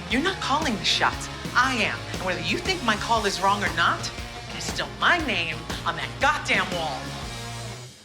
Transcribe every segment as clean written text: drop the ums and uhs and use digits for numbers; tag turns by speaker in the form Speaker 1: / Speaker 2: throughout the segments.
Speaker 1: You're not calling the shots. I am. And whether you think my call is wrong or not, there's still my name on that goddamn wall.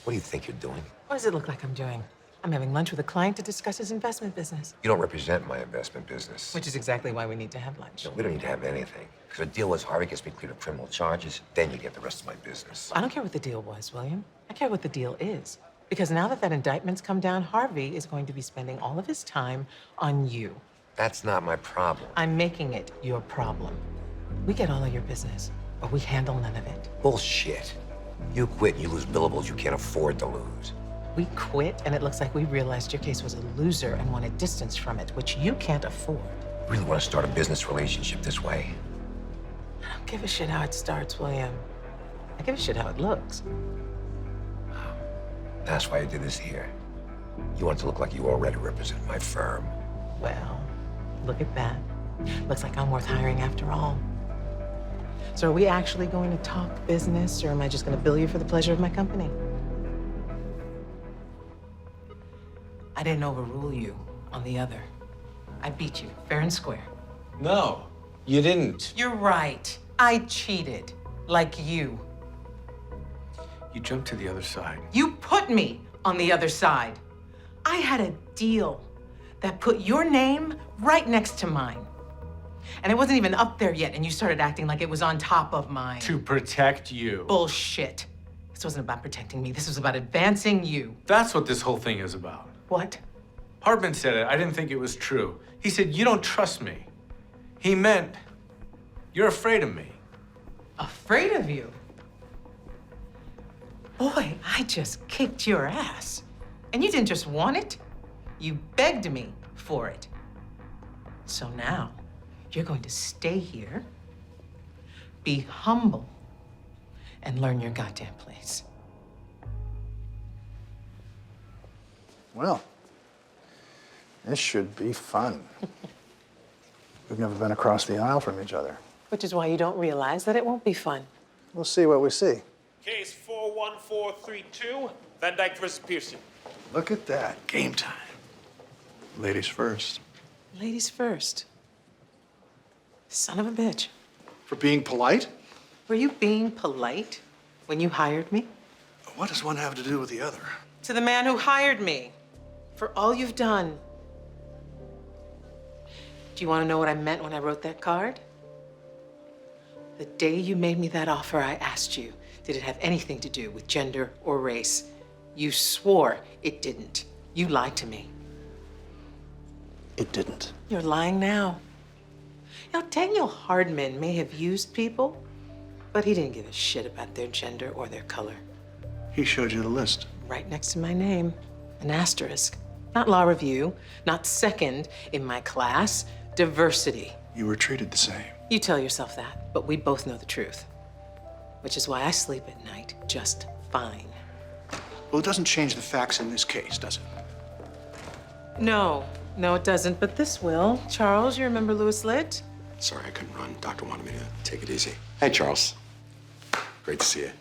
Speaker 2: What do you think you're doing?
Speaker 1: What does it look like I'm doing? I'm having lunch with a client to discuss his investment business.
Speaker 2: You don't represent my investment business.
Speaker 1: Which is exactly why we need to have lunch.
Speaker 2: No, we don't need to have anything. Because the deal was Harvey gets me cleared of criminal charges, then you get the rest of my business.
Speaker 1: I don't care what the deal was, William. I care what the deal is. Because now that that indictment's come down, Harvey is going to be spending all of his time on you.
Speaker 2: That's not my problem.
Speaker 1: I'm making it your problem. We get all of your business, but we handle none of it.
Speaker 2: Bullshit. You quit, you lose billables you can't afford to lose.
Speaker 1: We quit, and it looks like we realized your case was a loser and wanted distance from it, which you can't afford.
Speaker 2: Really want to start a business relationship this way?
Speaker 1: I don't give a shit how it starts, William. I give a shit how it looks.
Speaker 2: That's why you did this here. You want it to look like you already represent my firm.
Speaker 1: Well, look at that. Looks like I'm worth hiring after all. So are we actually going to talk business, or am I just going to bill you for the pleasure of my company? I didn't overrule you on the other. I beat you, fair and square.
Speaker 3: No, you didn't.
Speaker 1: You're right. I cheated, like you.
Speaker 3: You jumped to the other side.
Speaker 1: You put me on the other side. I had a deal that put your name right next to mine. And it wasn't even up there yet, and you started acting like it was on top of mine.
Speaker 3: To protect you.
Speaker 1: Bullshit. This wasn't about protecting me. This was about advancing you.
Speaker 3: That's what this whole thing is about.
Speaker 1: What?
Speaker 3: Hartman said it. I didn't think it was true. He said, you don't trust me. He meant, you're afraid of me.
Speaker 1: Afraid of you? Boy, I just kicked your ass. And you didn't just want it. You begged me for it. So now, you're going to stay here, be humble, and learn your goddamn place.
Speaker 4: Well, this should be fun. We've never been across the aisle from each other.
Speaker 1: Which is why you don't realize that it won't be fun.
Speaker 4: We'll see what we see.
Speaker 5: Case 41432, Van Dyke versus Pearson.
Speaker 4: Look at that. Game time. Ladies first.
Speaker 1: Ladies first. Son of a bitch.
Speaker 4: For being polite?
Speaker 1: Were you being polite when you hired me?
Speaker 4: What does one have to do with the other?
Speaker 1: To the man who hired me, for all you've done. Do you want to know what I meant when I wrote that card? The day you made me that offer, I asked you, did it have anything to do with gender or race? You swore it didn't. You lied to me.
Speaker 4: It didn't.
Speaker 1: You're lying now. Now, Daniel Hardman may have used people, but he didn't give a shit about their gender or their color.
Speaker 4: He showed you the list.
Speaker 1: Right next to my name, an asterisk. Not law review, not second in my class, diversity.
Speaker 4: You were treated the same.
Speaker 1: You tell yourself that, but we both know the truth. Which is why I sleep at night just fine.
Speaker 4: Well, it doesn't change the facts in this case, does it?
Speaker 1: No, it doesn't, but this will. Charles, you remember Louis Litt?
Speaker 6: Sorry, I couldn't run. Doctor wanted me to take it easy. Hey, Charles. Great to see you.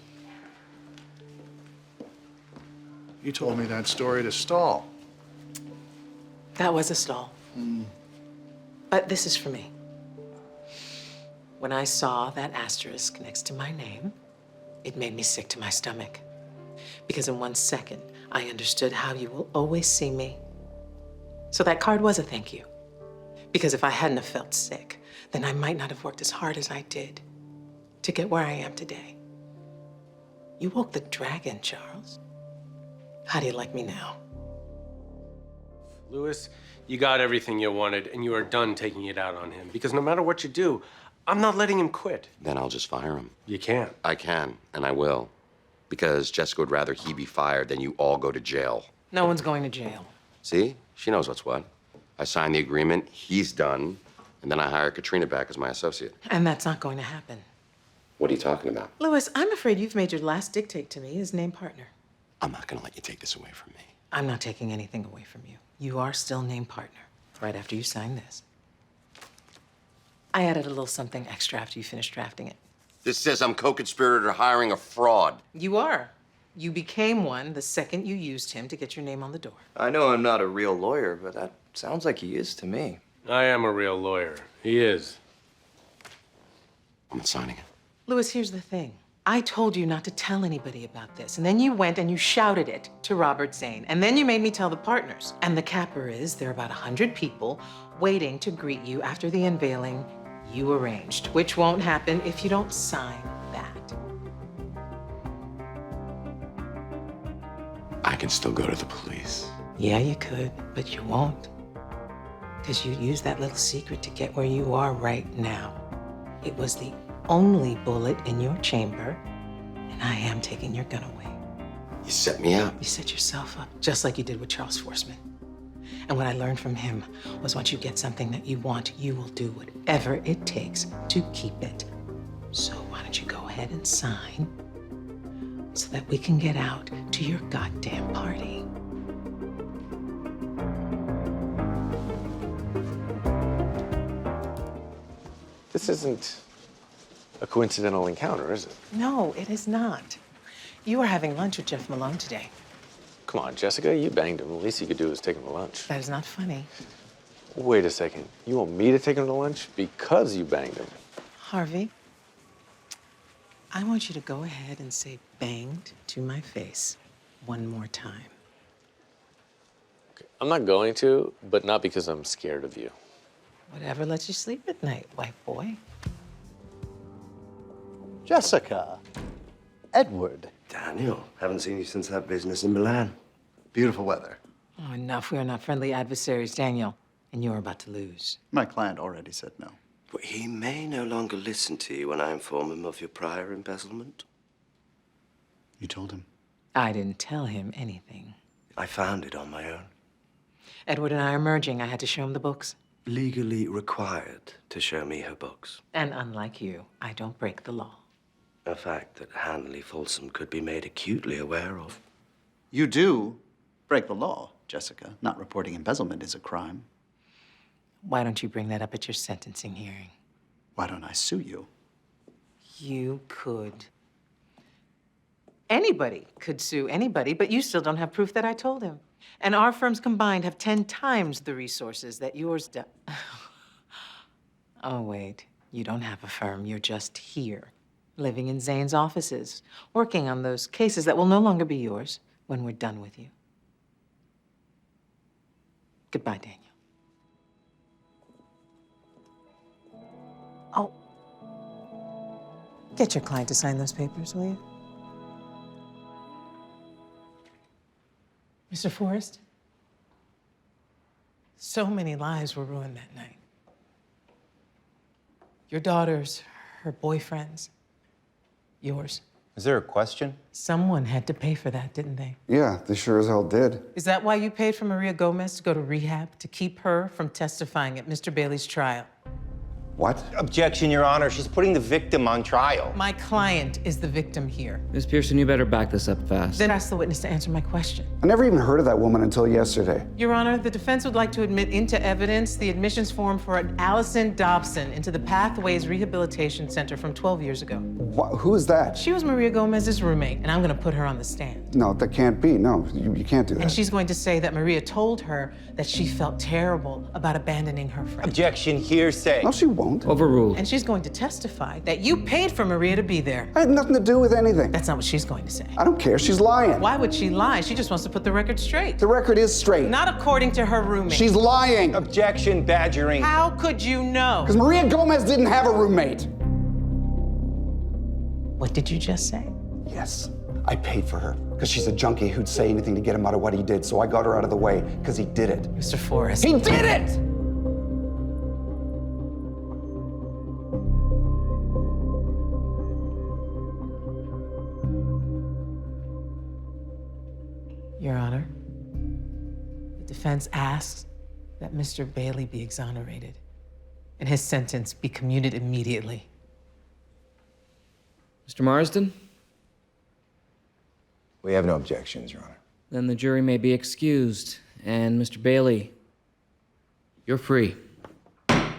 Speaker 4: You told me that story to stall.
Speaker 1: That was a stall. But this is for me. When I saw that asterisk next to my name, it made me sick to my stomach. Because in 1 second, I understood how you will always see me. So that card was a thank you. Because if I hadn't have felt sick, then I might not have worked as hard as I did to get where I am today. You woke the dragon, Charles. How do you like me now?
Speaker 7: Louis, you got everything you wanted, and you are done taking it out on him. Because no matter what you do, I'm not letting him quit.
Speaker 6: Then I'll just fire him.
Speaker 7: You can't.
Speaker 6: I can, and I will. Because Jessica would rather he be fired than you all go to jail.
Speaker 1: No one's going to jail.
Speaker 6: See? She knows what's what. I signed the agreement, he's done, and then I hire Katrina back as my associate.
Speaker 1: And that's not going to happen.
Speaker 6: What are you talking about?
Speaker 1: Louis, I'm afraid you've made your last dictate to me as named partner.
Speaker 6: I'm not gonna let you take this away from me.
Speaker 1: I'm not taking anything away from you. You are still named partner, right after you sign this. I added a little something extra after you finished drafting it.
Speaker 6: This says I'm co-conspirator hiring a fraud.
Speaker 1: You are. You became one the second you used him to get your name on the door.
Speaker 8: I know I'm not a real lawyer, but that sounds like he is to me.
Speaker 7: I am a real lawyer. He is.
Speaker 6: I'm not signing it.
Speaker 1: Louis, here's the thing. I told you not to tell anybody about this, and then you went and you shouted it to Robert Zane, and then you made me tell the partners. And the capper is there are about 100 people waiting to greet you after the unveiling you arranged, which won't happen if you don't sign that.
Speaker 6: I can still go to the police.
Speaker 1: Yeah, you could, but you won't. Because you used that little secret to get where you are right now. It was the only bullet in your chamber, and I am taking your gun away.
Speaker 6: You set me up.
Speaker 1: You set yourself up, just like you did with Charles Forsman. And what I learned from him was once you get something that you want, you will do whatever it takes to keep it. So why don't you go ahead and sign so that we can get out to your goddamn party?
Speaker 8: This isn't a coincidental encounter, is it?
Speaker 1: No, it is not. You were having lunch with Jeff Malone today.
Speaker 8: Come on, Jessica, you banged him. The least you could do is take him to lunch.
Speaker 1: That is not funny.
Speaker 8: Wait a second. You want me to take him to lunch because you banged him?
Speaker 1: Harvey, I want you to go ahead and say banged to my face one more time.
Speaker 8: Okay. I'm not going to, but not because I'm scared of you.
Speaker 1: Whatever lets you sleep at night, white boy.
Speaker 4: Jessica. Edward.
Speaker 9: Daniel, haven't seen you since that business in Milan. Beautiful weather.
Speaker 1: Oh, enough. We are not friendly adversaries, Daniel. And you're about to lose.
Speaker 10: My client already said no.
Speaker 9: But he may no longer listen to you when I inform him of your prior embezzlement.
Speaker 10: You told him?
Speaker 1: I didn't tell him anything.
Speaker 9: I found it on my own.
Speaker 1: Edward and I are merging. I had to show him the books.
Speaker 9: Legally required to show me her books.
Speaker 1: And unlike you, I don't break the law.
Speaker 9: A fact that Hanley Folsom could be made acutely aware of.
Speaker 10: You do break the law, Jessica. Not reporting embezzlement is a crime.
Speaker 1: Why don't you bring that up at your sentencing hearing?
Speaker 10: Why don't I sue you?
Speaker 1: You could. Anybody could sue anybody, but you still don't have proof that I told him. And our firms combined have 10 times the resources that yours does. Oh, wait. You don't have a firm. You're just here, living in Zane's offices, working on those cases that will no longer be yours when we're done with you. Goodbye, Daniel. Oh. Get your client to sign those papers, will you? Mr. Forrest, so many lives were ruined that night. Your daughters, her boyfriends, yours.
Speaker 11: Is there a question?
Speaker 1: Someone had to pay for that, didn't they?
Speaker 12: Yeah, they sure as hell did.
Speaker 1: Is that why you paid for Maria Gomez to go to rehab, to keep her from testifying at Mr. Bailey's trial?
Speaker 12: What?
Speaker 11: Objection, Your Honor. She's putting the victim on trial.
Speaker 1: My client is the victim here.
Speaker 13: Ms. Pearson, you better back this up fast.
Speaker 1: Then ask the witness to answer my question.
Speaker 12: I never even heard of that woman until yesterday.
Speaker 1: Your Honor, the defense would like to admit into evidence the admissions form for an Allison Dobson into the Pathways Rehabilitation Center from 12 years ago.
Speaker 12: Who is that?
Speaker 1: She was Maria Gomez's roommate, and I'm gonna put her on the stand.
Speaker 12: No, that can't be. No, you can't do that.
Speaker 1: And she's going to say that Maria told her that she felt terrible about abandoning her friend.
Speaker 11: Objection, hearsay.
Speaker 12: No, she won't.
Speaker 13: Overruled.
Speaker 1: And she's going to testify that you paid for Maria to be there.
Speaker 12: I had nothing to do with anything.
Speaker 1: That's not what she's going to say.
Speaker 12: I don't care. She's lying.
Speaker 1: Why would she lie? She just wants to put the record straight.
Speaker 12: The record is straight.
Speaker 1: Not according to her roommate.
Speaker 12: She's lying.
Speaker 11: Objection, badgering.
Speaker 1: How could you know?
Speaker 12: Because Maria Gomez didn't have a roommate.
Speaker 1: What did you just say?
Speaker 12: Yes, I paid for her. Because she's a junkie who'd say anything to get him out of what he did. So I got her out of the way because he did it.
Speaker 1: Mr. Forrest.
Speaker 12: He did it!
Speaker 1: Your Honor, the defense asks that Mr. Bailey be exonerated and his sentence be commuted immediately.
Speaker 13: Mr. Marsden?
Speaker 2: We have no objections, Your Honor.
Speaker 13: Then the jury may be excused. And Mr. Bailey, you're free.
Speaker 4: I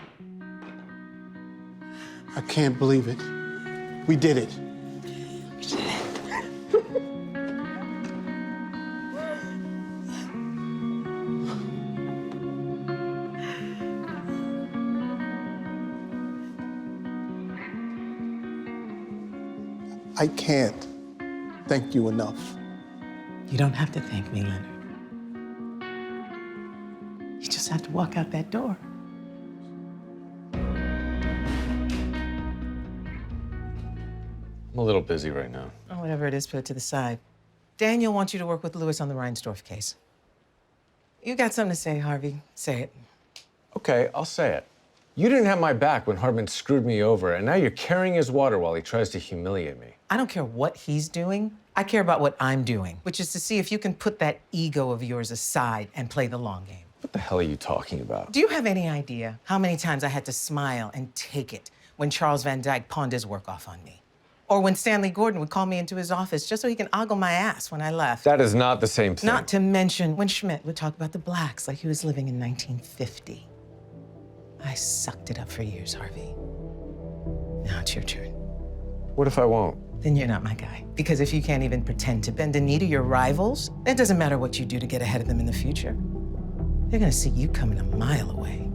Speaker 4: can't believe it. We did it.
Speaker 14: I can't thank you enough.
Speaker 1: You don't have to thank me, Leonard. You just have to walk out that door.
Speaker 8: I'm a little busy right now.
Speaker 1: Oh, whatever it is, put it to the side. Daniel wants you to work with Lewis on the Reinsdorf case. You got something to say, Harvey. Say it.
Speaker 7: Okay, I'll say it. You didn't have my back when Hardman screwed me over, and now you're carrying his water while he tries to humiliate me.
Speaker 1: I don't care what he's doing. I care about what I'm doing, which is to see if you can put that ego of yours aside and play the long game.
Speaker 7: What the hell are you talking about?
Speaker 1: Do you have any idea how many times I had to smile and take it when Charles Van Dyke pawned his work off on me? Or when Stanley Gordon would call me into his office just so he can ogle my ass when I left.
Speaker 7: That is not the same thing.
Speaker 1: Not to mention when Schmidt would talk about the blacks like he was living in 1950. I sucked it up for years, Harvey. Now it's your turn.
Speaker 7: What if I won't?
Speaker 1: Then you're not my guy. Because if you can't even pretend to bend a knee to your rivals, it doesn't matter what you do to get ahead of them in the future. They're gonna see you coming a mile away.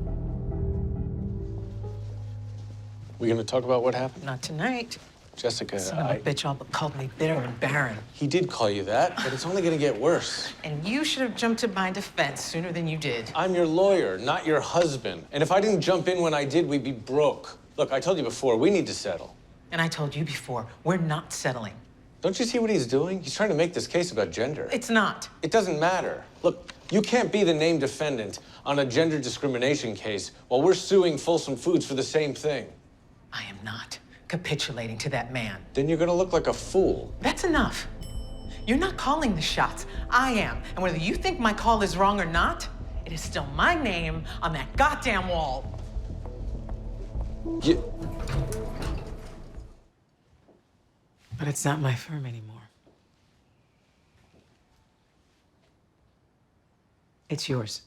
Speaker 7: We gonna talk about what happened?
Speaker 1: Not tonight.
Speaker 7: Jessica,
Speaker 1: Son of a bitch all but called me bitter and barren.
Speaker 7: He did call you that, but it's only gonna get worse.
Speaker 1: And you should have jumped to my defense sooner than you did.
Speaker 7: I'm your lawyer, not your husband. And if I didn't jump in when I did, we'd be broke. Look, I told you before, we need to settle.
Speaker 1: And I told you before, we're not settling.
Speaker 7: Don't you see what he's doing? He's trying to make this case about gender.
Speaker 1: It's not.
Speaker 7: It doesn't matter. Look, you can't be the named defendant on a gender discrimination case while we're suing Folsom Foods for the same thing.
Speaker 1: I am not capitulating to that man.
Speaker 7: Then you're gonna look like a fool.
Speaker 1: That's enough. You're not calling the shots. I am. And whether you think my call is wrong or not, it is still my name on that goddamn wall. But it's not my firm anymore. It's yours.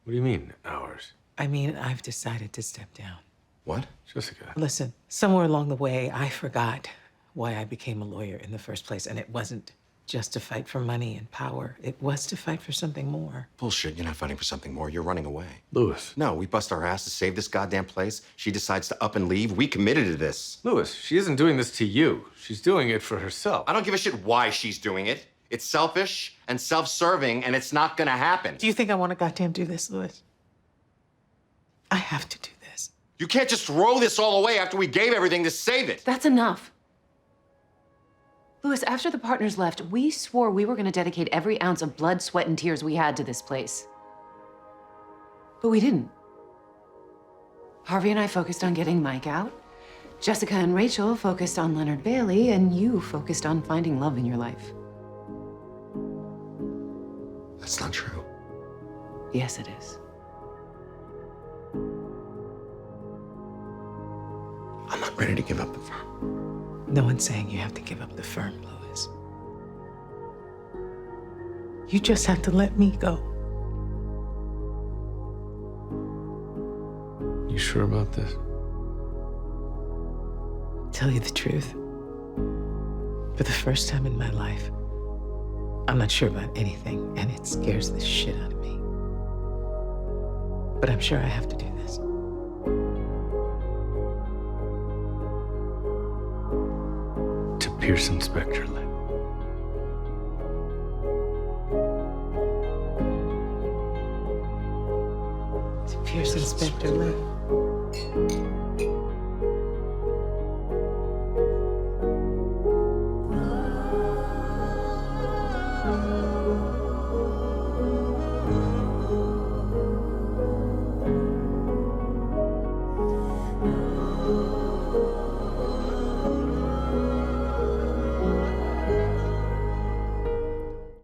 Speaker 7: What do you mean, ours?
Speaker 1: I mean, I've decided to step down.
Speaker 6: What?
Speaker 7: Jessica.
Speaker 1: Listen, somewhere along the way, I forgot why I became a lawyer in the first place, and it wasn't just to fight for money and power. It was to fight for something more.
Speaker 6: Bullshit. You're not fighting for something more. You're running away.
Speaker 7: Lewis.
Speaker 6: No, we bust our ass to save this goddamn place. She decides to up and leave. We committed to this.
Speaker 7: Lewis, she isn't doing this to you. She's doing it for herself.
Speaker 6: I don't give a shit why she's doing it. It's selfish and self-serving, and it's not gonna happen.
Speaker 1: Do you think I want to goddamn do this, Lewis? I have to do this.
Speaker 6: You can't just throw this all away after we gave everything to save it.
Speaker 15: That's enough. Lewis, after the partners left, we swore we were going to dedicate every ounce of blood, sweat, and tears we had to this place. But we didn't. Harvey and I focused on getting Mike out. Jessica and Rachel focused on Leonard Bailey, and you focused on finding love in your life.
Speaker 6: That's not true.
Speaker 15: Yes, it is.
Speaker 6: I'm not ready to give up the farm.
Speaker 1: No one's saying you have to give up the firm, Lewis. You just have to let me go.
Speaker 7: You sure about this?
Speaker 1: Tell you the truth. For the first time in my life, I'm not sure about anything, and it scares the shit out of me. But I'm sure I have to do this.
Speaker 7: Pearson Specter lit.
Speaker 1: Pearson Specter lit.